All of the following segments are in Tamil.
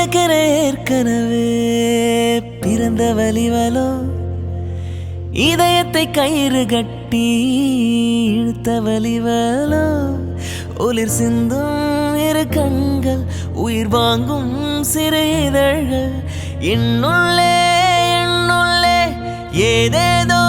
எனக்கென ஏற்கனவே பிறந்த வலிவலோ இதயத்தை கயிறு கட்டி இழுத்த வலிவலோ ஒளிர் சிந்தும் இரு கண்கள் உயிர் வாங்கும் சிறு இதழ்கள் என்னுள்ளே என்னுள்ளே ஏதேதோ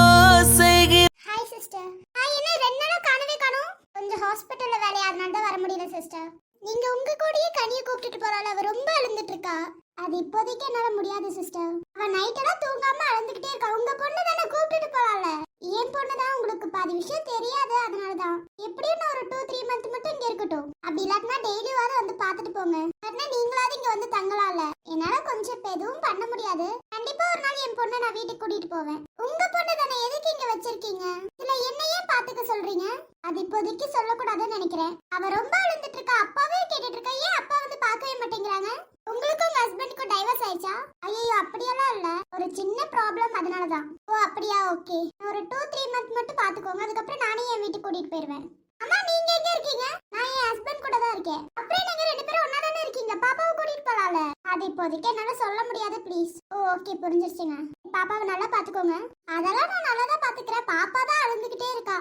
செய்கிற. Hi sister. ஹாய், என்ன 2 நாளா காணவே காணோம்? கொஞ்சம் ஹாஸ்பிடல்ல வேலையா, அதனால தான் வர முடியல சிஸ்டர். நீங்க உங்க கூடயே கனியை கூப்பிட்டுட்டு போறாள், அவ ரொம்ப அழுந்துட்டு இருக்கா. அது இப்போதைக்கு என்னால முடியாது சிஸ்டர். அவ நைட் எல்லாம் தூங்காம அழுந்துகிட்டே இருக்கா. உங்க பொண்ணு தானே கூப்பிட்டுட்டு போறாள். என் பொண்ணு தான், உங்களுக்கு பாதி விஷயம் தெரியாது, அதனால தான். எப்படியும் நான் ஒரு 2-3 மந்த் மட்டும் இங்க இருக்கட்டும். அப்படி இல்லாட்டினா டெய்லியாவது வந்து பாத்துட்டு போங்க. இல்லைன்னா நீங்களாவது இங்க வந்து தங்கலாம்ல. என்னால கொஞ்சம் இப்ப எதுவும் பண்ண முடியாது. கண்டிப்பா ஒரு நாள் என் பொண்ணை நான் வீட்டுக்கு கூட்டிட்டு போவேன். உங்க பொண்ணு தானே, எதுக்கு இங்க வச்சிருக்கீங்க? இதுல என்னையே பாத்துக்க சொல்றீங்க? அது இப்போதைக்கு சொல்லக்கூடாதுன்னு நினைக்கிறேன். அவ ரொம்ப அழுந்துட்டு இருக்கா, அப்பாவே கேட்டுட்டு இருக்கா. ஏன் அப்பா வந்து பார்க்கவே மாட்டேங்கிறாங்க? உங்களுக்கும் உங்க ஹஸ்பண்டுக்கும் டைவர்ஸ் ஆயிடுச்சா? ஐயோ, அப்படியெல்லாம் இல்ல, ஒரு சின்ன ப்ராப்ளம், அதனாலதான். ஓ அப்படியா, ஓகே. ஒரு 2-3 மந்த் மட்டும் பாத்துக்கோங்க, அதுக்கப்புறம் நானே என் வீட்டுக்கு கூட்டிட்டு போயிருவேன். அம்மா, நீங்க எங்க இருக்கீங்க? நான் என் ஹஸ்பண்ட் கூட தான் இருக்கேன். அப்படியே நீங்க 2 பேரும் ஒண்ணா தானே இருக்கீங்க. பாப்பாவை கூட்டிட்டு போலாம்ல. அது இப்போதைக்கு என்னால சொல்ல முடியாது, ப்ளீஸ். O okay, புரிஞ்சிருச்சுங்க. பாப்பாவை நல்லா பாத்துக்கோங்க. அதெல்லாம் நான் நல்லா தான் பாத்துக்கிறேன். பாப்பா தான் அழுந்துகிட்டே இருக்கா.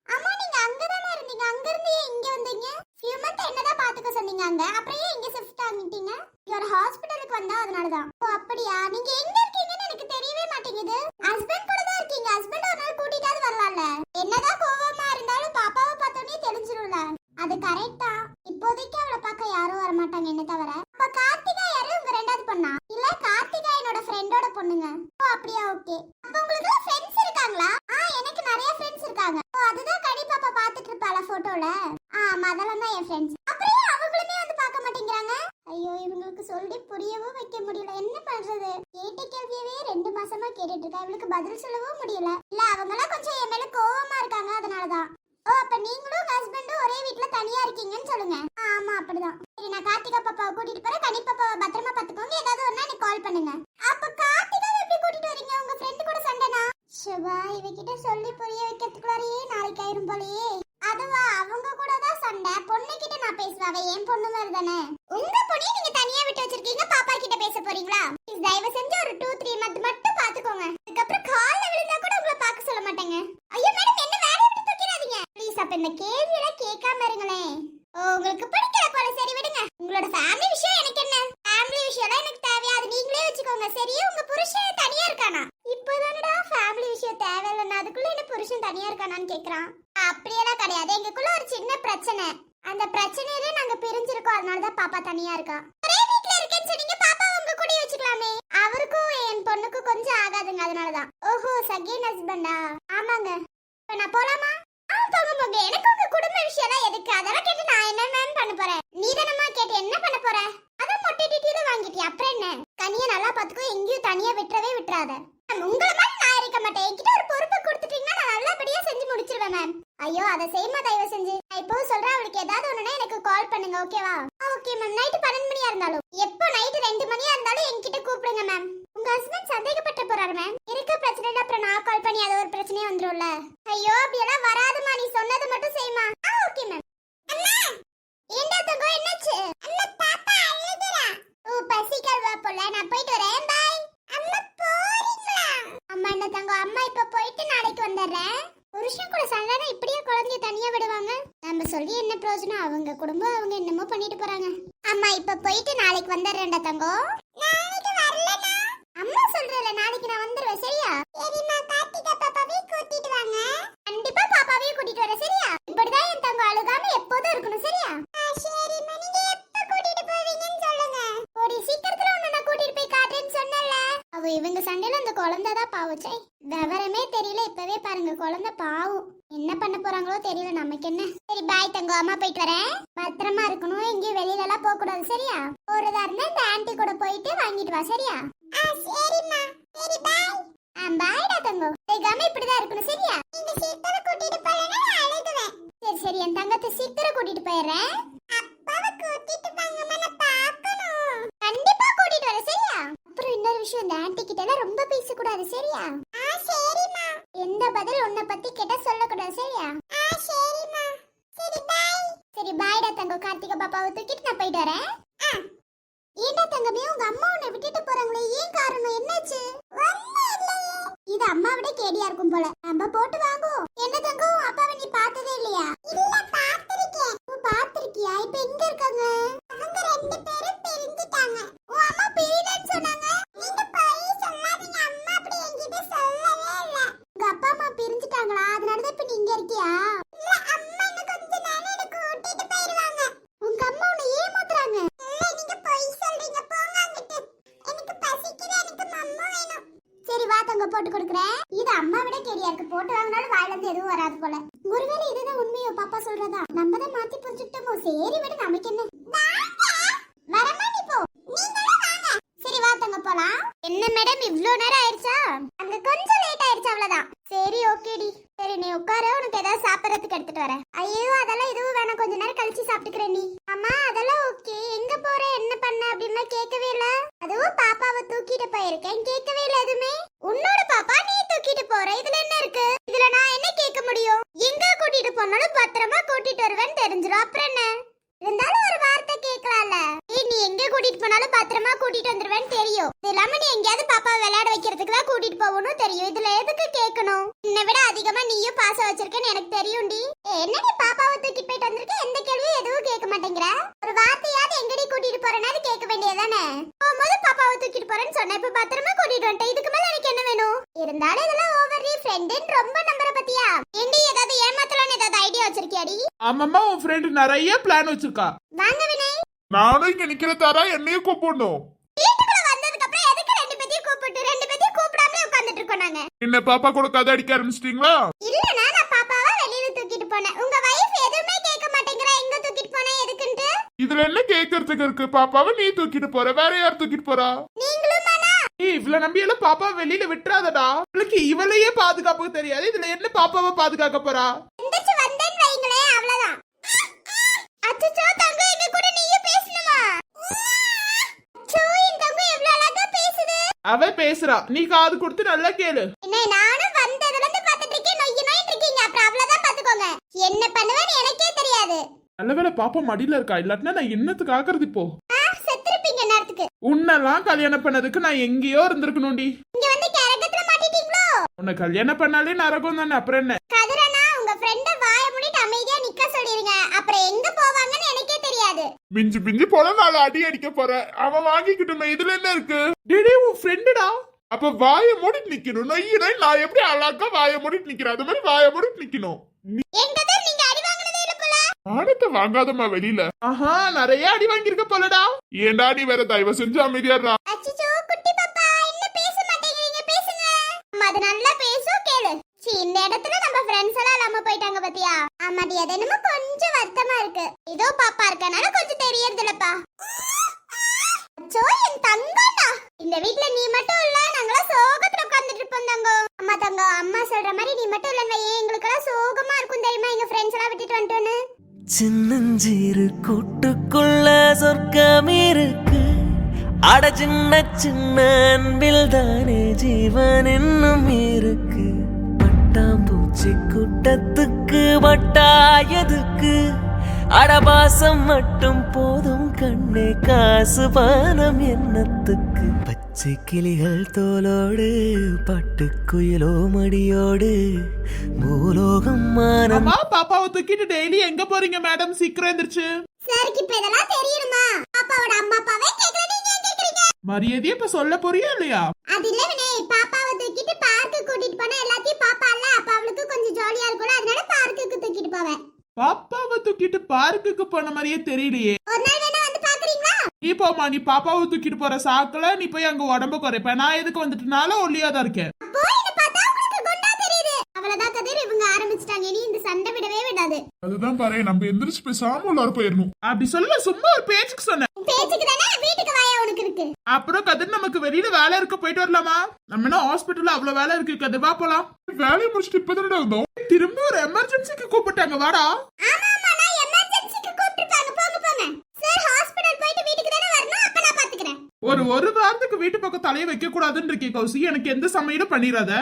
அம்மா, நீங்க அங்க தானே இருந்தீங்க, அங்க இருந்து ஏன் இங்க வந்தீங்க? ஃபியூ மந்த் என்னதான் பாத்துக்க சொன்னீங்க அங்க, அப்புறம் ஏன் இங்க ஷிஃப்ட் ஆகிட்டீங்க? ஒரு ஹாஸ்பிடலுக்கு வந்தா, அதனாலதான். ஓ அப்படியா, நீங்க எங்க இருக்கீங்கன்னு எனக்கு தெரியவே மாட்டேங்குது. ஹஸ்பண்ட் கூட தான் இருக்கீங்க. ஹஸ்பண்ட் ஒரு நாள் கூட்டிட்டாவது வரலாம்ல. என்னதான் கோவமா இருந்தாலும் பாப்பாவை பார்த்தோன்னே தெரிஞ்சிரும்ல. அது கரெக்டா. இப்போதைக்கு அவளை பார்க்க யாரும் வர மாட்டாங்க என்ன தவிர. அப்ப கார்த்திகா யாரு, உங்க 2வது பொண்ணா? இல்ல, கார்த்திகா என்னோட ஃப்ரெண்டோட பொண்ணுங்க. ஓ அப்படியா, ஓகே. அப்ப உங்களுக்கு ஃப்ரெண்ட்ஸ் இருக்காங்களா? எனக்கு நிறைய ஃப்ரெண்ட்ஸ் இருக்காங்க. ஓ அதுதான் கனி பாப்பா பாத்துட்டு இருப்பாள போட்டோல. அதெல்லாம் தான் என் ஃப்ரெண்ட்ஸ். அப்புறம் அவங்களுமே வந்து பார்க்க மாட்டேங்கிறாங்க. ஐயோ, இவங்களுக்கு சொல்லி புரியவும் வைக்க முடியல. என்ன பண்றது? கேட்ட கேள்வியவே 2 மாசமா கேட்டுட்டு இருக்கா. இவளுக்கு பதில் சொல்லவும் முடியல. இல்ல, அவங்க எல்லாம் கொஞ்சம் என் மேல கோவமா இருக்காங்க, அதனாலதான். ஓ அப்ப நீங்களும் ஹஸ்பண்டும் ஒரே வீட்ல தனியா இருக்கீங்கன்னு சொல்லுங்க. ஆமா, அப்படிதான். சரி, நான் கார்த்திகா பாப்பாவை கூட்டிட்டு போறேன். கனி பாப்பாவை பத்திரமா பாத்துக்கோங்க. ஏதாவது ஒண்ணா எனக்கு கால் பண்ணுங்க. அப்ப கார்த்திகாவை எப்படி கூட்டிட்டு வரீங்க? உங்க ஃப்ரெண்ட் கூட சண்டைனா? சிவா, இவகிட்ட சொல்லி புரிய வைக்கிறதுக்குள்ளாரையே நாளைக்கு ஆயிரும் போலயே. அதுவா, அவங்க கூட தான் சண்டை. பொண்ணு கிட்ட நான் பேசுவாவே, என் பொண்ணு மாதிரி தானே. உங்க பொண்ணையும் நீங்க தனியா விட்டு வச்சிருக்கீங்க, பாப்பா கிட்ட பேச போறீங்களா? தயவு செஞ்சு ஒரு 2-3 மந்த் மட்டும் பாத்துக்கோங்க. அதுக்கப்புறம் கால்ல விழுந்தா கூட உங்களை பார்க்க சொல்ல மாட்டேங்க. ஐயோ மேடம், என்ன வேலையை விட்டு தூக்கிடாதீங்க ப்ளீஸ். அப்ப இந்த கேள்வி எல்லாம் கேட்காம இருங்களேன். உங்களுக்கு பிடிக்கல போல, சரி விடுங்க. உங்களோட ஃபேமிலி விஷயம் எனக்கு என்ன? ஃபேமிலி விஷயம் எல்லாம் எனக்கு தேவையா? அது நீங்களே வச்சுக்கோங்க. சரியா? உங்க புருஷன் தனியா இருக்கானா? இப்போதானடா ஃபேமிலி விஷயம் தேவையில்லைன்னா அதுக்குள்ள என்ன புருஷன் தனியா இருக்கானான்னு கேக்குறான். அப்படியெல்லாம் கிடையாது. எங்களுக்குள்ள ஒரு சின்ன பிரச்சனை. அந்த பிரச்சனையிலே நாங்க பிரிஞ்சிருக்கோம், அதனாலதான் பாப்பா தனியா இருக்கா. ஒரே வீட்ல இருக்கேன்னு சொன்னீங்க, பாப்பா உங்க கூட வச்சுக்கலாமே. அவருக்கும் என் பொண்ணுக்கும் கொஞ்சம் ஆகாதுங்க, அதனாலதான். ஓஹோ, செகண்ட் ஹஸ்பண்டா? ஆமாங்க. இப்ப நான் போலாமா? போங்க போங்க. எனக்கு உங்க குடும்ப விஷயம் எல்லாம் எதுக்கு? அதெல்லாம் கேட்டு நான் என்ன பண்ண போறேன்? நீ தானமா கேட்டு என்ன பண்ண போற? அதான் மொட்டை டிட்டியில வாங்கிட்டியா, அப்புறம் என்ன? கனியை நல்லா பாத்துக்கோ, எங்கேயும் தனியா விட்டுறவே விட்டுறாத. உங்களை மாதிரி நான் இருக்க மாட்டேன். என்கிட்ட ஒரு பொறுப்பை கொடுத்துட்டீங்கன்னா நான் நல்லபடியா செஞ்சு முடிச்சிருவேன் மேம். ஐயோ, அதை செய்யுமா தயவு செஞ்சு. நான் இப்போ சொல்றேன், அவளுக்கு ஏதாவது ஒண்ணுனா எனக்கு கால் பண்ணுங்க, ஓகேவா? Okay ma'am. நைட்டு 12 மணியா இருந்தாலும், எப்போ நைட்டு 2 மணியா இருந்தாலும் என்கிட்ட கூப்பிடுங்க மேம். உங்க ஹஸ்பண்ட் சந்தேகப்பட்டு போறாரு மேம். இருக்க பிரச்சனை அப்புறம் நான் கால் பண்ணி அது ஒரு பிரச்சனையே வந்துரும்ல. ஐயோ, அப்படியெல்லாம் வராதுமா, நீ சொன்னது மட்டும் செய்யுமா. Okay ma'am. அம்மா, ஏண்டா தங்கோ, என்னாச்சு? அம்மா, பாப்பா அழுகுறா. ஓ பசிக்கல் வா போல, நான் போயிட்டு வரேன். பை. அம்மா, போறீங்களா? அம்மா என்ன தங்கோ, அம்மா இப்ப போயிட்டு நாளைக்கு வந்துடுறேன். புருஷன் கூட சண்டைனா இப்படியே குழந்தைய தனியா விடுவாங்க? நம்ம சொல்லி என்ன பிரயோஜனம்? அவங்க குடும்பம் அவங்க என்னமோ பண்ணிட்டு போறாங்க. அம்மா இப்ப போயிட்டு நாளைக்கு வந்துடுறேன்டா தங்கோ. நாளைக்கு வரலனா? அம்மா சொல்றல, நாளைக்கு நான் வந்துருவேன், சரியா? சரிம்மா. கார்த்திகா பாப்பாவை கூட்டிட்டு வாங்க. கண்டிப்பா பாப்பாவையும் கூட்டிட்டு வர, சரியா? இப்படிதான் என் தங்கோ அழுகாம எப்போதும் இருக்கணும், சரியா? சரிம்மா. நீங்க எப்ப கூட்டிட்டு போவீங்கன்னு சொல்லுங்க. ஒரு சீக்கிரத்துல உன்னை நான் கூட்டிட்டு போய் காட்டுறேன்னு சொன்னல. அவ இவங்க சண்டையில அந்த குழந்தைதான் பாவச்சை. விவரமே தெரியல. இப்பவே பாருங்க, குழந்தை பாவம். என்ன பண்ண போறாங்களோ தெரியல, நமக்கு என்ன. சரி பாய் தங்கோ, அம்மா போயிட்டு வரேன். பத்திரமா இருக்கணும், எங்கேயும் வெளியில எல்லாம் போக கூடாது, சரியா? போறதா இருந்தா இந்த ஆன்ட்டி கூட போயிட்டு வாங்கிட்டு வா, சரியா? சரிம்மா. சரி பாய். பாய்டா தங்கோ. தேகாம இப்படிதான் இருக்கணும், சரியா? நீங்க சீக்கிரம் கூட்டிட்டு போறேன்னா நான் அழுகுவேன். சரி சரி, என் தங்கத்தை சீக்கிரம் கூட்டிட்டு போயிடுறேன். அப்பாவை கூட்டிட்டு வாங்கம்மா, நான் பார்க்கணும். கண்டிப்பா கூட்டிட்டு வரேன், சரியா? அப்புறம் இன்னொரு விஷயம், இந்த ஆன்ட்டி கிட்ட எல்லாம் ரொம்ப பேசக்கூடாது, சரியா? சரிம்மா. எந்த பதில் உன்னை பத்தி கேட்டா சொல்லக்கூடாது, சரியா? சரிம்மா. சரி பாய். சரி பாய்டா தங்கோ. கார்த்திகா பாப்பாவை தூக்கிட்டு நான் போயிட்டு வரேன். ஏண்டா தங்கமே உங்க அம்மா உன்னை விட்டுட்டு போறாங்களே ஏன் காரணம் என்னாச்சு? இது அம்மாவிட கேடியா இருக்கும் போல. நம்ம போட்டு வாங்குவோம். என்ன தங்கம் அப்பாவை நீ பார்த்ததே இல்லையா? இல்ல பார்த்திருக்கேன். ஓ பார்த்திருக்கியா? இப்போ எங்க இருக்காங்க? அவங்க ரெண்டு பேரும் பிரிஞ்சிட்டாங்க. ஓ அம்மா பிரியலன்னு சொன்னாங்க. நீங்க போய் சொல்லாதீங்க. அம்மா அப்படி என்கிட்ட சொல்லவே இல்ல. உங்க அப்பா அம்மா பிரிஞ்சிட்டாங்களா? அதனால தான் இப்ப நீ இங்க இருக்கியா? இல்ல அம்மா இன்னும் கொஞ்ச நேரம் என்ன கூட்டிட்டு போயிடுவாங்க. உங்க அம்மா உன்னை ஏமாத்துறாங்க. இல்ல நீங்க போய் சொல்றீங்க. போங்க அங்கிட்டு. எனக்கு பசிக்குது. எனக்கு மம்மு வேணும். சரி வா தங்க போட்டு கொடுக்குறேன். இது அம்மா விட கேடியா இருக்கு. போட்டு வாங்கினாலும் வாயில இருந்து எதுவும் வராது போல. ஒருவேளை இதுதான் உண்மையோ பாப்பா சொல்றதா? நம்ம தான் மாத்தி புரிஞ்சுட்டோமோ. சரி விடு நமக்கு என்ன. வரமா நீ போ. நீங்களும் வாங்க. சரி வா தங்க போலாம். என்ன மேடம் இவ்ளோ நேரம் ஆயிருச்சா? அங்க கொஞ்சம் லேட் ஆயிருச்சு அவ்வளவுதான். சரி ஓகேடி. சரி நீ உட்காரு. உனக்கு ஏதாவது சாப்பிடறதுக்கு எடுத்துட்டு வரேன். ஐயோ அதெல்லாம் எதுவும் வேணாம். கொஞ்ச நேரம் கழிச்சு சாப்பிட்டுக்கிறேன் நீ. அம்மா அதெல்லாம் ஓகே. எங்க போற என்ன பண்ண அப்படின்னா கேட்கவே இல்ல. அதுவும் பாப்பாவை தூக்கிட்டு போயிருக்கேன். கேட்கவே இல்ல எதுவுமே. உன்னோட பாப்பா நீ தூக்கிட்டு போற. இதுல என்ன இருக்கு? இதுல நான் என்ன கேட்க முடியும்? எங்க கூட்டிட்டு போனாலும் பத்திரமா கூட்டிட்டு வருவேன்னு தெரிஞ்சிடும். அப்புறம் என்ன? இருந்தாலும் ஒரு வார்த்தை கேட்கலாம்ல. ஏய் நீ எங்க கூட்டிட்டு போனாலும் பத்திரமா கூட்டிட்டு வந்துருவேன்னு தெரியும். இது இல்லாம நீ எங்கயாவது பாப்பா விளையாட வைக்கிறதுக்கு தான் கூட்டிட்டு போகணும் தெரியும். இதுல எதுக்கு கேட்கணும்? என்னை விட அதிகமா நீயும் பாசம் வச்சிருக்கேன்னு எனக்கு தெரியும்டி. என்ன நீ பாப்பாவை தூக்கிட்டு போயிட்டு வந்திருக்க? எந்த கேள்வியும் எதுவும் கேட்க மாட்டேங்கிற. ஒரு வார்த்தையாவது எங்கடி கூட்டிட்டு போறேன்னு கேட்க வேண்டியதானே? போகும்போது பாப்பாவை தூக்கிட்டு போறேன்னு சொன்ன. இப்ப பத்திரமா கூட்டிட்டு வந்துட்டேன். இதுக்கு மேல எனக்கு என்ன வேணும்? இருந்தாலும் இதெல்லாம் ஓவர் நீ ஃப்ரெண்டுன்னு ரொம்ப நம்புற பத்தியா? ஏண்டி ஏதாவது ஏமாத்தலாம்னு ஏதாவது ஐடியா வச்சிருக்கியாடி? ஆமாம்மா உன் ஃப்ரெண்ட் நிறைய பிளான் வச்சிருக்கா. வாங்க வினய். நானும் இங்க நிக்கிற தாரா என்னையும் கூப்பிடணும். வீட்டுக்குள்ள வந்ததுக்கு அப்புறம் எதுக்கு ரெண்டு பேத்தையும் கூப்பிட்டு ரெண்டு பேத்தையும் கூப்பிடாமலே உட்கார்ந்துட்டு இருக்கோம் நாங்க? என்ன பாப்பா கூட கதை அடிக்க ஆரம்பிச்சிட்டீங்களா? இல்லனா நான் பாப்பாவை வெளியில தூக்கிட்டு போனேன். உங்க வைஃப் எதுவுமே கேட்க மாட்டேங்கறா. எங்க தூக்கிட்டு போனே எதுக்குன்னு? இதுல என்ன கேக்குறதுக்கு இருக்கு? பாப்பாவை நீ தூக்கிட்டு போற, வேற யார் தூக்கிட்டு போறா? நீங்களும் தானா? ஏய் இவ்வளவு நம்பி எல்லாம் பாப்பா வெளியில விட்டுறாதடா. இவளுக்கு இவளையே பாதுகாப்புக்கு தெரியாது. இதுல என்ன பாப்பாவை பாதுகாக்க போறா? எந்திரச்சு வந்தேன்னு வைங்களே அவ்வளவுதான். அச்சச்சோ தங்கம் எங்க கூட நீயும் பேசணுமா? அச்சோ என் தங்கம் எவ்வளவு அழகா பேசுது. அவ பேசுறா, நீ காது கொடுத்து நல்லா கேளு. என்ன நானும் வந்ததுல இருந்து பார்த்துட்டு இருக்கேன். நொய்யிட்டு இருக்கீங்க. அப்புறம் அவ்வளவுதான் பாத்துக்கோங்க. என்ன பண்ணுவேன்னு எனக்கே தெரியாது. நல்லவேளை பாப்பா மடியில இருக்கா. இல்லாட்டினா நான் என்னத்துக்கு ஆக்குறது இப்போ? செத்துருப்பீங்க நேரத்துக்கு. உன்னெல்லாம் கல்யாணம் பண்ணதுக்கு நான் எங்கேயோ இருந்திருக்கணும்டி. இங்க வந்து கரகத்துல மாட்டிட்டீங்களோ? உன்னை கல்யாணம் பண்ணாலே நரகம் தானே. அப்புறம் என்ன? கதிரனா உங்க ஃப்ரெண்ட வாய மூடிட்டு அமைதியா நிக்க சொல்லிருங்க. அப்புறம் எங்க போவாங்கன்னு எனக்கே தெரியாது. மிஞ்சி மிஞ்சி போல 4 அடி அடிக்க போற. அவன் வாங்கிக்கிட்டுமே. இதுல என்ன இருக்கு? டேடே உன் ஃப்ரெண்டுடா. அப்ப வாயை மூடிட்டு நிக்கணும். நொய்யினா நான் எப்படி அழகா வாயை மூடிட்டு நிக்கிறேன் அது மாதிரி வாயை மூடிட்டு நிக்கணும். எங்கதே நீங்க அடி வாங்குனதே இல்ல போல. ஆனத்தை வாங்காதம்மா வெளியில. ஆஹா நிறைய அடி வாங்கியிருக்க போலடா. ஏண்டா நீ வேற தயவு செஞ்சு அமைதியாடுறா. அச்சச்சோ குட்டி பாப்பா என்ன பேச மாட்டேங்கிறீங்க? பேசுங்க. அம்மா அது நல்லா பேசும் கேளு. சீ இந்த இடத்துல நம்ம ஃப்ரெண்ட்ஸ் எல்லாம் இல்லாம போயிட்டாங்க பாத்தியா? ஆமாடி அது என்னமோ கொஞ்சம் வருத்தமா இருக்கு. இதோ பாப்பா இருக்கனால கொஞ்சம் தெரியறது இல்லப்பா. அச்சோ என் தங்கம்டா. இந்த வீட்ல நீ மட்டும் இல்ல நாங்களாம் சோகத்துல உட்கார்ந்துட்டு இருப்போம் தங்கம். அம்மா தங்கம் அம்மா சொல்ற மாதிரி நீ மட்டும் இல்லங்க. எங்களுக்கெல்லாம் சோகமா இருக்கும் தெரியுமா எங்க ஃப்ரெண்ட்ஸ் எல்லாம் விட்டுட்டு வந்துட்டோன்னு. சின்னஞ்சிறு கூட்டுக்குள்ள சொர்க்கம் இருக்கு. அட சின்ன சின்ன அன்பில் தானே ஜீவன் இன்னும் இருக்கு. பட்டாம்பூச்சி கூட்டத்துக்கு வட்டாயதுக்கு. அடபாசம் மட்டும் போதும் கண்ணே காசு பானம் என்னத்துக்கு. பச்சை கிளிகள் தோலோடு பட்டுக்குயிலோ மடியோடு பூலோகம் மானம். அம்மா பாப்பாவை தூக்கிட்டு டெய்லி எங்க போறீங்க மேடம்? சீக்கிரம் எந்திரிச்சு. சாருக்கு இப்ப இதெல்லாம் தெரியுமா? பாப்பாவோட அம்மா அப்பாவே கேக்குற நீங்க ஏன் கேக்குறீங்க? மரியாதையா இப்ப சொல்ல போறியா இல்லையா? அது இல்ல வினய். பாப்பாவை தூக்கிட்டு பார்க்கு கூட்டிட்டு போனா எல்லாத்தையும் பாப்பால. அப்ப அவளுக்கு கொஞ்சம் ஜாலியா இருக்கும்ல. அதனால பார்க்குக்கு தூக்கிட்டு போவேன். பாப்பாவை தூக்கிட்டு பார்க்குக்கு போன மாதிரியே தெரியலையே. ஒரு நாள் வேணா வந்து பாக்குறீங்களா? நீ போமா. நீ பாப்பாவை தூக்கிட்டு போற சாக்குல நீ போய் அங்க உடம்ப குறைப்ப. நான் எதுக்கு வந்துட்டுனால ஒல்லியா தான் இருக்கேன். அப்போ என்ன பார்த்தா உங்களுக்கு குண்டா தெரியுது. அவ்வளவுதான் கதிர் இவங்க ஆரம்பிச்சிட்டாங்க. இனி இந்த சண்டை விடவே விடாது. அதுதான் பாரு நம்ம எந்திரிச்சு பேசாம உள்ளார போயிடணும். அப்படி சொல்ல சும்மா ஒரு பேச்சுக்கு சொன்னேன். பேச்சுக்கு தானே வீட்டுக்கு வாயா உனக்கு இருக்கு. அப்புறம் கதிர் நமக்கு வெளியில வேலை இருக்க போயிட்டு வரலாமா? நம்ம என்ன ஹாஸ்பிட்டல்ல அவ்வளவு வேலை இருக்கு கதிர். வா போலாம். வேலையை முடிச்சுட்டு இப்பதான் இருந்தோம். திரும்பி ஒரு எமர்ஜென்சிக்கு கூப்பிட்டாங்க. வாடா. ஆமா ஆமா நான் எமர்ஜென்சிக்கு கூப்பிட்டுட்டாங்க. போங்க போங்க. சார் ஹாஸ்பிடல் போயிட்டு வீட்டுக்கு தானே வரணும். அப்ப நான் பாத்துக்கறேன். ஒரு வாரத்துக்கு வீட்டு பக்கம் தலையை வைக்க கூடாதுன்னு இருக்கே கௌசி. எனக்கு எந்த சமையலும் பண்ணிராத.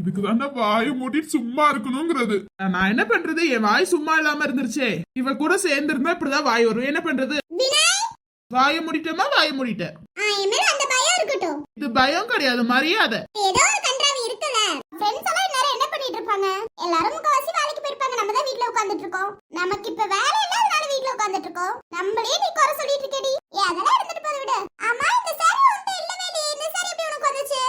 இதுக்கு தானே வாயை மூடிட்டு சும்மா இருக்கணுங்கிறது. நான் என்ன பண்றது? என் வாய் சும்மா இல்லாம இருந்துருச்சே. இவ கூட சேர்ந்து இருந்தா இப்படிதான் வாய் வரும். என்ன பண்றது? வினய் வாய முடிட்டமா வாய முடிட்ட. என் மேல அந்த பயம் இருக்கட்டும். இது பயம் கிடையாது, மரியாதை. ஏதோ ஒரு கன்றாவி இருக்குல்ல. ஃப்ரெண்ட்ஸ் எல்லாம் எல்லாரும் என்ன பண்ணிட்டு இருப்பாங்க? எல்லாரும் முக்கவாசி வேலைக்கு போயிருப்பாங்க. நம்ம தான் வீட்ல உட்கார்ந்துட்டு இருக்கோம். நமக்கு இப்ப வேலை இல்லாதனால வீட்ல உட்கார்ந்துட்டு இருக்கோம். நம்மளே நீ குறை சொல்லிட்டு இருக்கடி. அதெல்லாம் இருந்துட்டு போத விடு. ஆமா, இந்த சாரி உன்கிட்ட இல்லவே இல்லையே. இந்த சாரி எப்படி உனக்கு வந்துச்சு?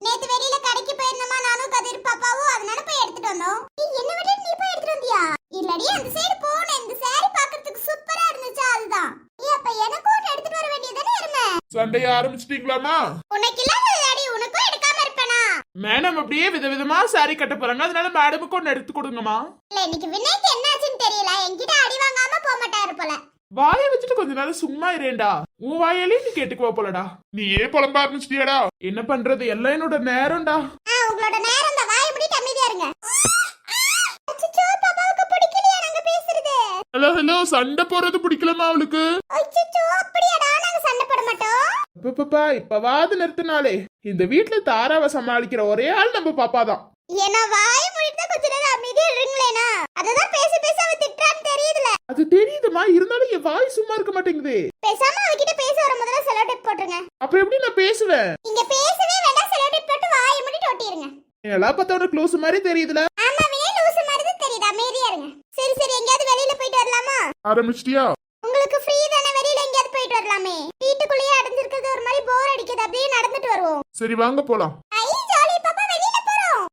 நேத்து வெளியில கடைக்கு போயிருந்தமா, நானும் கதிர் பாப்பாவும், அதனால போய் எடுத்துட்டு வந்தோம். என்ன விட நீ போய் எடுத்துட்டு வந்தியா? இல்லடி, அந்த சைடு போனேன். இந்த சாரி பார்க்கிறதுக்கு சூப்பரா இருந்துச்சு, அதுதான். அப்ப எனக்கும் ஒன்னு எடுத்துட்டு வர வேண்டியதானே இருமே. சண்டைய ஆரம்பிச்சிட்டீங்களாமா? உனக்கு இல்லாதடி உனக்கும் எடுக்காம இருப்பேனா? மேடம் அப்படியே விதவிதமா சாரி கட்ட போறாங்க, அதனால மேடமுக்கு ஒன்னு எடுத்து கொடுங்கம்மா. இல்ல, இன்னைக்கு வினய்க்கு என்னாச்சுன்னு தெரியல. என்கிட்ட அடி வாங்காம போக மாட்டாரு போல. வாயை வச்சுட்டு கொஞ்ச நேரம் சும்மா இருடா. உன் வாயாலே நீ கேட்டுக்குவா போலடா. நீ ஏன் புலம்ப ஆரம்பிச்சிட்டியாடா? என்ன பண்றது, எல்லாம் என்னோட நேரம்டா. உங்களோட நேரம் தான். வாயை மூடிட்டு அமைதியா இருங்க. அச்சச்சோ, பாப்பாவுக்கு பிடிக்கலையா நாங்க பேசுறது? ஹலோ ஹலோ, சண்டை போறது பிடிக்கலமா அவளுக்கு? அச்சச்சோ, அப்படியாடா? நாங்க சண்டை போட மாட்டோம். பாப்பா இப்பவாது நிறுத்தினாலே. இந்த வீட்டுல தாராவை சமாளிக்கிற ஒரே ஆள் நம்ம பாப்பா தான். ஏன்னா வாயை மூடிட்டு கொஞ்ச நேரம் அமைதியா இருங்களேனா? அததான் பேச பேச அவ திட்டுறான்னு தெரியுதுல. அது தெரியுதுமா, இருந்தாலும் என் வாய் சும்மா இருக்க மாட்டேங்குது. பேசாம அவகிட்ட பேச வர முதல்ல செலோ டேப் போட்டுருங்க. அப்புறம் எப்படி நான் பேசுவேன்? நீங்க பேசவே வேண்டாம், செலோ டேப் போட்டு வாயை மூடிட்டு ஒட்டிருங்க. எல்லாம் பார்த்தா உனக்கு க்ளோஸ் மாதிரி தெரியுதுல. ஆமா, வினய் லூசு மாதிரி தான் தெரியுது. அமைதியா இருங்க. சரி சரி, எங்கயாவது வெளியில போயிட்டு வரலாமா? ஆரம்பிச்சிட்டியா? உங்களுக்கு ஃப்ரீ தானே, வெளியில எங்கயாவது போயிட்டு வரலாமே. வீட்டுக்குள்ளேயே அடைஞ்சிருக்கிறது ஒரு மாதிரி போர் அடிக்குது. அப்படியே நடந்துட்டு வருவோம். சரி வாங்க போலாம். ஐ ஜாலி பாப்பா, வெளியில போறோம்.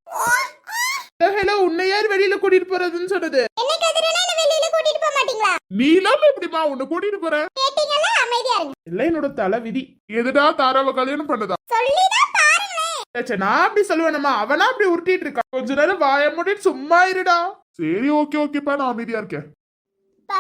ஹலோ, உன்னை யார் வெளியில கூட்டிட்டு போறதுன்னு சொன்னது? என்ன கதிரனா, என்ன வெளியில கூட்டிட்டு போக மாட்டீங்களா? நீ இல்லாம எப்படிமா உன்னை கூட்டிட்டு போறேன்? கேட்டீங்களா? அமைதியா இருங்க. இல்ல, என்னோட தலை விதி. எதுடா தாராவை கல்யாணம் பண்ணதா? சொல்லிதான் பாருங்களேன். நான் அப்படி சொல்லுவேனம்மா, அவனா அப்படி உருட்டிட்டு இருக்கா. கொஞ்ச நேரம் வாய மூடிட்டு சும்மா இருடா. சரி ஓகே ஓகேப்பா, நான் அமைதியா இருக்கேன்.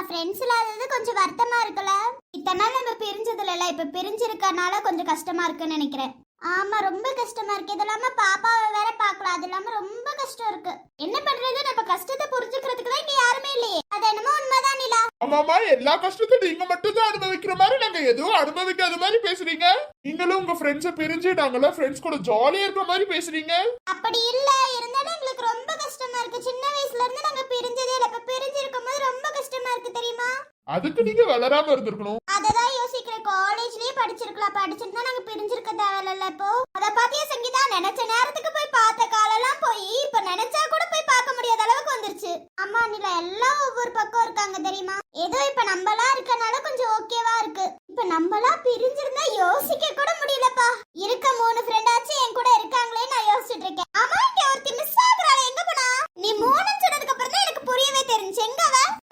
ஃப்ரெண்ட்ஸ் இல்லாதது கொஞ்சம் வருத்தமா இருக்குல்ல. இத்தனை நாள் நம்ம பிரிஞ்சதுல இல்ல, இப்ப பிரிஞ்சிருக்கனால கொஞ்சம் கஷ்டமா இருக்குன்னு நினைக்கிறேன். ஆமா, ரொம்ப கஷ்டமா இருக்கு. இது இல்லாம பாப்பாவை வேற பாக்கலாம். அது இல்லாம ரொம்ப கஷ்டம் இருக்கு. என்ன பண்றது, நம்ம கஷ்டத்தை புரிஞ்சுக்கிறதுக்கு தான் இங்க யாருமே இல்லையே. அது என்னமோ உண்மைதான் நிலா. ஆமாமா, எல்லா கஷ்டத்தையும் நீங்க மட்டும் தான் அனுபவிக்கிற மாதிரி நாங்க எதுவும் அனுபவிக்காத மாதிரி பேசுறீங்க. நீங்களும் உங்க ஃப்ரெண்ட்ஸ பிரிஞ்சுட்டாங்கல்ல, ஃப்ரெண்ட்ஸ் கூட ஜாலியா இருக்கிற மாதிரி பேசுறீங்க. அப்படி இல்ல, இருந்தாலும் எங்களுக்கு ரொம்ப கஷ்டமா இருக்கு. சின்ன வயசுல இருந்து நாங்க பிரிஞ்சதே இல்ல. இப்ப பிரிஞ்சிருக்கும் போது ரொம்ப கஷ்டமா இருக்கு தெரியுமா? அதுக்கு நீங்க வளராம இருந்திருக்கணும். அததான் யோசிக்கிறேன். காலேஜ்லயே படிச்சிருக்கலாம். படிச்சிருந்தா நாங்க பிரிஞ்சிருக்க தேவையில்ல. இப்போ அத பாத்தியா சங்கீதா, நினைச்ச நேரத்துக்கு போய் பார்த்த காலெல்லாம் போய் இப்ப நினைச்சா கூட போய் பார்க்க முடியாத அளவுக்கு வந்துருச்சு. அம்மா நிலா, எல்லாம் ஒவ்வொரு பக்கம் இருக்காங்க தெரியுமா? ஏதோ இப்ப நம்மளா இருக்கனால கொஞ்சம் ஓகேவா இருக்கு. இப்ப நம்மளா பிரிஞ்சிருந்தா யோசிக்க கூட முடியலப்பா. இருக்க 3 ஃப்ரெண்டாச்சு என் கூட இருக்காங்களே நான் யோசிச்சுட்டு இருக்கேன். ஆமா, இங்க ஒருத்தி மிஸ் ஆகுறாளே, எங்க போனா? நீ 3 சொன்னதுக்கு அப்புறம் தான் எனக்கு புரியவே தெரிஞ்சு. எங்க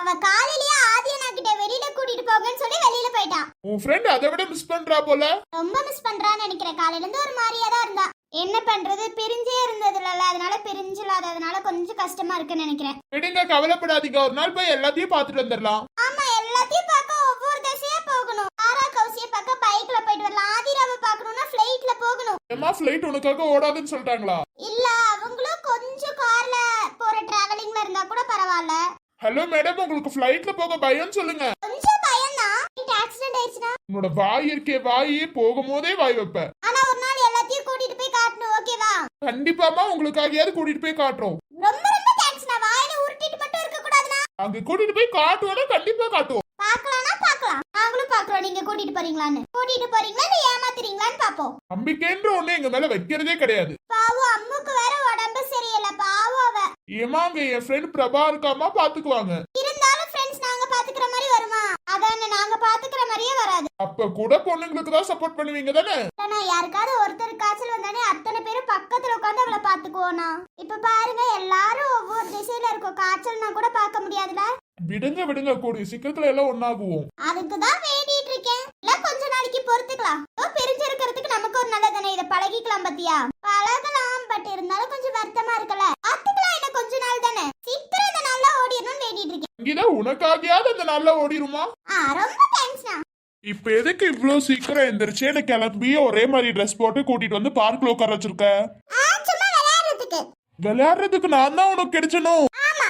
அவ காலையிலேயே ஆதியனா கிட்ட வெளியில கூட்டிட்டு போகன்னு சொல்லி வெளியில போயிட்டா. உன் ஃப்ரெண்ட் அதை விட மிஸ் பண்றா போல. ரொம்ப மிஸ் பண்றான்னு நினைக்கிறேன். காலையில இருந்து ஒரு மாதிரியா தான் இருந்தா. என்ன பண்றது, பிரிஞ்சே இருந்ததுல, அதனால பிரிஞ்சில்லாததுனால கொஞ்சம் கஷ்டமா இருக்குன்னு நினைக்கிறேன். விடுங்க, கவலைப்படாதீங்க. ஒரு நாள் போய் எல்லாத்தையும் பார்த்துட்டு வந்துடலாம். ஆமா, எல்லாத்தையும் பார்க்க ஒவ்வொரு திசையா போகணும். ஆரா கௌசிய பார்க்க பைக்ல போயிட்டு வரலாம். ஆதிராவை பார்க்கணும்னா ஃப்ளைட்ல போகணும். ஏமா ஃப்ளைட் உனக்காக ஓடாதுன்னு சொல்லிட்டாங்களா? இல்ல, அவங்களும் கொஞ்சம் கார்ல போற டிராவலிங்ல இருந்தா கூட பரவாயில்ல. ஹலோ மேடம், உங்களுக்கு ஃப்ளைட்ல போக பயம் சொல்லுங்க. கொஞ்சம் பயம் தான். ஆக்சிடென்ட் ஆயிடுச்சுனா உன்னோட வாய் இருக்கே, வாயே போகும்போதே வாய் வைப்ப. ஆனா ஒரு நாள் எல்லாத்தையும் கூட்டிட்டு போய் காட்டணும், ஓகேவா? கண்டிப்பாமா, உங்களுக்காகயாவது கூட்டிட்டு போய் காட்டுறோம். ரொம்ப ரொம்ப தேங்க்ஸ். நான் வாயில உருட்டிட்டு மட்டும் இருக்க கூடாதுனா? அங்க கூட்டிட்டு போய் காட்டுவோம்னா கண்டிப்பா காட்டுவோம். பார்க்கலாம்னா பார்க்கலாம். நாங்களும் பார்க்கறோம் நீங்க கூட்டிட்டு போறீங்களான்னு. கூட்டிட்டு போறீங்களா இல்ல ஏமாத்துறீங்களான்னு பாப்போம். நம்பிக்கைன்ற ஒண்ணு எங்க மேல வைக்கிறதே கிடையாது. பாவம், அம்முக்கு வேற உடம்பு சரியில்லை. பாவம் அவ. ஏமாங்க, என் ஃப்ரெண்ட் பிரபா இருக்காமா, பாத்துக்குவாங்க. இருந்தாலும் ஃப்ரெண்ட்ஸ் நாங்க பாத்துக்கிற மாதிரி வருமா? அதானே, நாங்க பாத்துக்கிற மாதிரியே வராது. அப்ப கூட பொண்ணுங்களுக்கு தான் சப்போர்ட் பண்ணுவீங்க தானே? ஆனா யாருக்காவது ஒருத்தர் காய்ச்சல் வந்தானே அத்தனை பேரும் பக்கத்துல உட்காந்து அவளை பாத்துக்குவோனா? இப்ப பாருங்க, எல்லாரும் ஒவ்வொரு திசையில இருக்கோம். காய்ச்சல்னா கூட பார்க்க முடியாதுல. விடுங்க விடுங்க, கூடிய சீக்கிரத்துல எல்லாம் ஒன்னாகுவோம். அதுக்குதான் வேண்டிட்டு இருக்கேன். இல்ல கொஞ்ச நாளைக்கு பொறுத்துக்கலாம். பிரிஞ்சிருக்கிறதுக்கு நமக்கு ஒரு நல்லதானே, இதை பழகிக்கலாம். பத்தியா பழகலாம், பட் இருந்தாலும் கொஞ்சம் வருத்தமா இருக்கல. பாத்துக்கலாம், என்ன கொஞ்ச நாள் தானே. சீக்கிரம் இந்த நாள்ல ஓடிடணும்னு வேண்டிட்டு இருக்கேன். இங்கதான் உனக்காகயாவது அந்த நாள்ல ஓடிருமா? ரொம்ப தேங்க்ஸ்ண்ணா. இப்ப எதுக்கு இவ்ளோ சீக்கிரம் எந்திரிச்சு எனக்கு கிளம்பி ஒரே மாதிரி ட்ரெஸ் போட்டு கூட்டிட்டு வந்து பார்க்ல உட்கார வச்சிருக்க? சும்மா விளையாடுறதுக்கு. விளையாடுறதுக்கு நான் தான் உனக்கு கிடைச்சணும். ஆமா.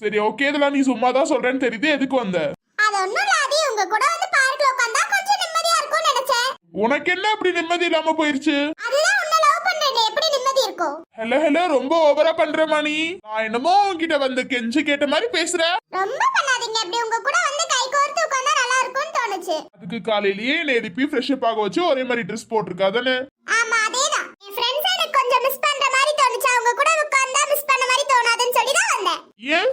சரி ஓகே, இதெல்லாம் நீ சும்மா தான் சொல்றேன்னு தெரியுது. எதுக்கு வந்த? அது ஒண்ணும் இல்ல, அது உங்க கூட வந்து பார்க்ல உட்கார்ந்தா கொஞ்சம் நிம்மதியா இருக்கும்னு நினைச்சேன். உனக்கு என்ன அப்படி நிம்மதி இல்லாம போயிருச்சு? அதுதான் உன்னை லவ் பண்றேனே, எப்படி நிம்மதி இருக்கும்? ஹலோ ஹலோ, ரொம்ப ஓவரா பண்ற மணி. நான் என்னமோ உன்கிட்ட வந்து கெஞ்சி கேட்ட மாதிரி பேசுற. ரொம்ப பண்ணாதீங்க. அப்படி உங்க கூட வந்து கை கோர்த்து உட்கார்ந்தா நல்லா இருக்கும்னு தோணுச்சு. தோணுச்சு. அதுக்கு காலையிலேயே என்னை எழுப்பி ஃப்ரெஷ் அப் ஆக வச்சு ஒரே மாதிரி ட்ரெஸ் போட்டிருக்கா தானே? ஆமா அதேதான். என் ஃப்ரெண்ட்ஸ் எனக்கு கொஞ்சம் மிஸ் பண்ற மாதிரி தோணுச்சு. அவங்க கூட உட்கார்ந்தா மிஸ் பண்ண மாதிரி தோணாதுன்னு சொல்லி தான் வந்தேன். ஏன்?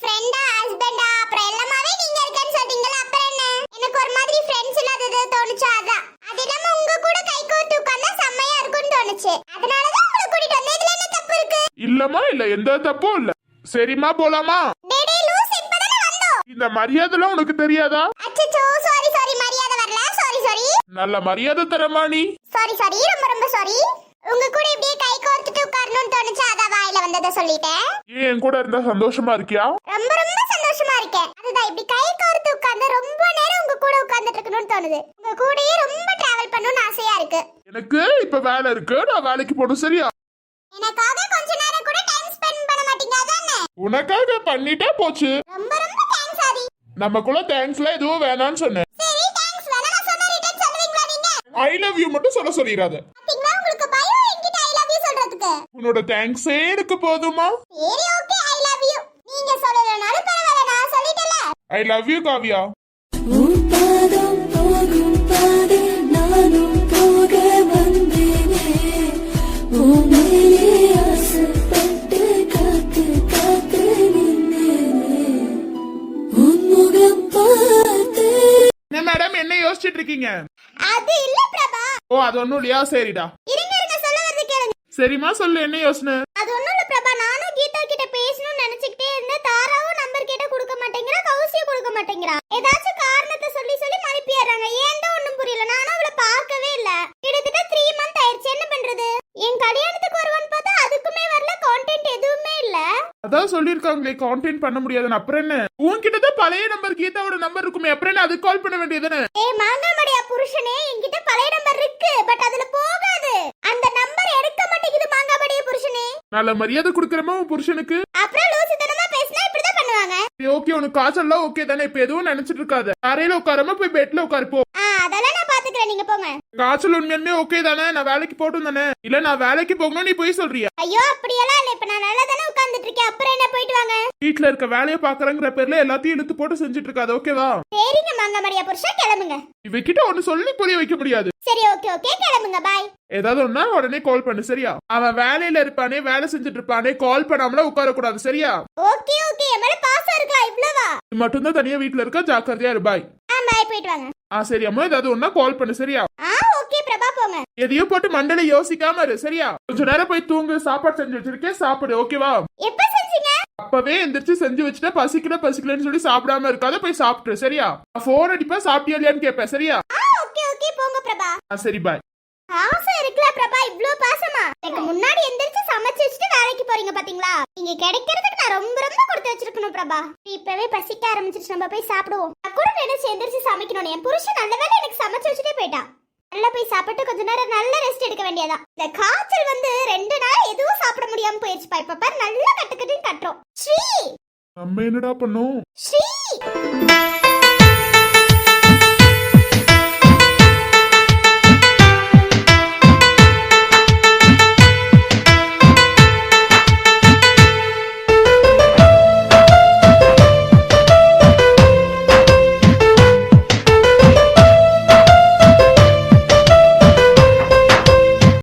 ஃப்ரெண்டா ஹஸ்பண்டா அப்புறம் எல்லாமே நீங்க இருக்கேன்னு சொல்றீங்களா, அப்புறம் என்ன? எனக்கு ஒரு மாதிரி ஃப்ரெண்ட்ஸ் இல்லாதது தோணுச்சு. அதான். அது இல்லாம உங்க கூட கை கோர்த்து உட்கார்ந்தா செம்மையா இருக்கும்னு தோணுச்சு. அதனால தான் உங்களை கூட்டிட்டு வந்தேன். இதுல என்ன தப்பு இருக்கு? இல்லம்மா, இல்ல எந்த தப்பும் இல்ல. சரிம்மா போலாமா? டேடி லூஸ் இப்பதானே வந்தோம். இந்த மரியாதைலாம் உனக்கு தெரியாதா? அச்சச்சோ சாரி சாரி மரியாதை வரல. Sorry sorry. நல்ல மரியாதை தரமா நீ. சாரி சாரி ரொம்ப ரொம்ப சாரி. உங்க கூட இப்படியே கை கோர்த்துட்டு உட்காரணும்னு தோணுச்சு. அதான் வாயில வந்ததை சொல்லிட்டேன். ஏன் என் கூட இருந்தா சந்தோஷமா இருக்கியா? ரொம்ப ரொம்ப சந்தோஷமா இருக்கேன். அதுதான் இப்படி கை கோர்த்து உட்கார்ந்து ரொம்ப நேரம் உங்க கூட உட்கார்ந்துட்டு இருக்கணும்னு தோணுது. உங்க கூடயே ரொம்ப டிராவல் பண்ணணும்னு ஆசையா இருக்கு. எனக்கு இப்ப வேலை இருக்கு, நான் வேலைக்கு போகணும். சரியா? எனக்காக கொஞ்ச நேரம் கூட டைம் ஸ்பெண்ட் பண்ண மாட்டீங்க அதானே? உனக்காக பண்ணிட்டே போச்சு. ரொம்ப ரொம்ப தேங்க்ஸ் ஆதி. நமக்குள்ள தேங்க்ஸ்லாம் எதுவும் வேணாம்னு சொன்னேன். சரி தேங்க்ஸ் வேணா நான் சொன்ன ரிட்டர்ன் சொல்லுவீங்களா நீங்க? ஐ லவ் யூ மட்டும் சொல்லிடாத. பாத்தீங்களா உங்களுக்கு பயம் என்கிட்ட ஐ லவ் யூ சொல்றதுக்கு. உன்னோட தேங்க்ஸே எனக்கு போதுமா? சரி ஓகே ஐ லவ் யூ. நீங்க சொல்லலனாலும் பரவாயில்லை, நான் சொல்லிட்டேன்ல. I love you Kavya. உன் பாதம் போகும் பாதை நானும் போக வந்தேனே, உன் மேலே ஆசைப்பட்டு காத்து காத்து நின்னேனே, உன் முகம் பார்த்து. என்ன மேடம், என்ன யோசிச்சுட்டு இருக்கீங்க? அது இல்ல பிரபா. ஓ, அது ஒண்ணும் இல்லையா? சரிடா. இருங்க இருங்க சொல்ல வரது கேளுங்க. சரிம்மா சொல்லு, என்ன யோசனை? அது ஒண்ணும் இல்ல பிரபா, நானும் கீதா கிட்ட பேசணும்னு நினைச்சிட்டே இருந்தேன். தாராவும் நம்பர் கேட்ட கொடுக்க மாட்டேங்கிறா, கௌசியும் கொடுக்க மாட்டேங்கிறா. ஏதாச்சும் காரணத்தை சொல்லி சொல்லி மறுப்பிடுறாங்க. ஏன் தான் ஒண்ணும் புரியல. நானும் அவளை பார்க்கவே இல்ல. கிட்டத்தட்ட 3 மந்த் ஆயிடுச்சு. என்ன பண்றது? என் கல்யாணத்துக்கு வருவான்னு பார்த்தா அதுக்குமே வரல. கான்டென்ட் எதுவுமே இல்ல. அதான் சொல்லிருக்காங்களே கான்டென்ட் பண்ண முடியாதுன்னு. அப்புறம் என்ன? உன்கிட்ட தான் பழைய நம்பர் கீதாவோட நம்பர் இருக்குமே, அப்புறம் என்ன அதுக்கு கால் பண்ண வேண்டியதுதானே? ஏய் மாங்காமடியா புருஷனே, என்கிட்ட பழைய நம்பர் இருக்கு. பட் அதுல போகாது. அந்த நம்பர் எடுக்க மாட்டேங்குது மாங்காமடியா புருஷனே. நல்ல மரியாதை கொடுக்கறமா உன் புருஷனுக்கு? அப்புறம் லூசுத்தனமா பேசினா இப்படிதான் பண்ணுவாங்க. ஓகே, உனக்கு காய்ச்சல்லாம் ஓகே தானே? இப்ப எதுவும் நினைச்சிட்டு இருக்காத. அறையில உட்காராம போய் பெட்ல உட்காரு போ. அதெல்லாம் நான் பாத்துக்கிறேன், நீங்க போங்க. காய்ச்சல் உண்மையுமே ஓகே தானே? நான் வேலைக்கு போட்டும் தானே? இல்ல நான் வேலைக்கு போகணும் நீ போய் சொல்றியா? ஐயோ அப்படியெல்லாம் இல்ல. இப்ப நான் நல்லா தானே உட்கார்ந்துட்டு இருக்கேன். அப்புறம் என்ன, போயிட்டு வாங்க. வீட்டுல இருக்க வேலையை பாக்குறங்கிற பேர்ல எல்லாத்தையும் இழுத்து போட்டு செஞ்சுட்டு இருக்காது. ஓகேவா? சரிங்க மாங்காமடியா புருஷா, கிளம்புங்க. இவகிட்ட ஒண்ணு சொல்லி புரிய வைக்க முடியாது. சரி ஓகே ஓகே கிளம்புங்க. பாய். ஏதாவது ஒண்ணா உடனே கால் பண்ணு. சரியா? அவன் வேலையில இருப்பானே, வேலை செஞ்சுட்டு இருப்பானே, கால் பண்ணாமல உட்கார கூடாது. சரியா? Okay okay. என் மேல பாசம் இருக்கலாம் இவ்வளவா? நீ மட்டும்தான் தனியா வீட்டுல இருக்க, ஜாக்கிரதையா இரு. பாய். பாய், போயிட்டு வாங்க. சரி அம்மா, ஏதாவது ஒண்ணா கால் பண்ணு. சரியா? ஓகே பிரபா, போங்க. எதையும் போட்டு மண்டல யோசிக்காம இரு. சரியா? கொஞ்ச நேரம் போய் தூங்கு. சாப்பாடு செஞ்சு வச்சிருக்கேன், சாப்பிடு. ஓகேவா? எப்ப செஞ்சீங்க? அப்பவே எந்திரிச்சு செஞ்சு வச்சுட்டா பசிக்கலன்னு சொல்லி சாப்பிடாம இருக்காத, போய் சாப்பிட்டு. சரியா? போன் அடிப்பா, சாப்பிட்டியா இல்லையான்னு கேட்பேன். சரியா? ஓகே ஓகே போங்க பிரபா. சரி பாய். பாசம் இருக்குல பிரபா, இவ்ளோ பாசமா? எனக்கு முன்னாடி எந்திரிச்சு சமைச்சு வச்சுட்டு வேலைக்கு போறீங்க பாத்தீங்களா? நீங்க கிடைக்கிறதுக்கு நான் ரொம்ப ரொம்ப கொடுத்து வச்சிருக்கணும் பிரபா. இப்பவே பசிக்க ஆரம்பிச்சிருச்சு, நம்ம போய் சாப்பிடுவோம். நான் கூட நினைச்சு எந்திரிச்சு சமைக்கணும். என் புருஷன் நல்ல வேளை எனக்கு சமைச்சு வச்சுட்டே போயிட்டான். நல்லா போய் சாப்பிட்டு கொஞ்ச நேரம் நல்ல ரெஸ்ட் எடுக்க வேண்டியதா. இந்த காய்ச்சல் வந்து 2 நாள் எதுவும் சாப்பிட முடியாம போயிடுச்சுப்பா. இப்ப பாரு நல்லா கட்டுக்கட்டுன்னு கட்டுறோம். ஸ்ரீ, நம்ம என்னடா பண்ணோம்? ஸ்ரீ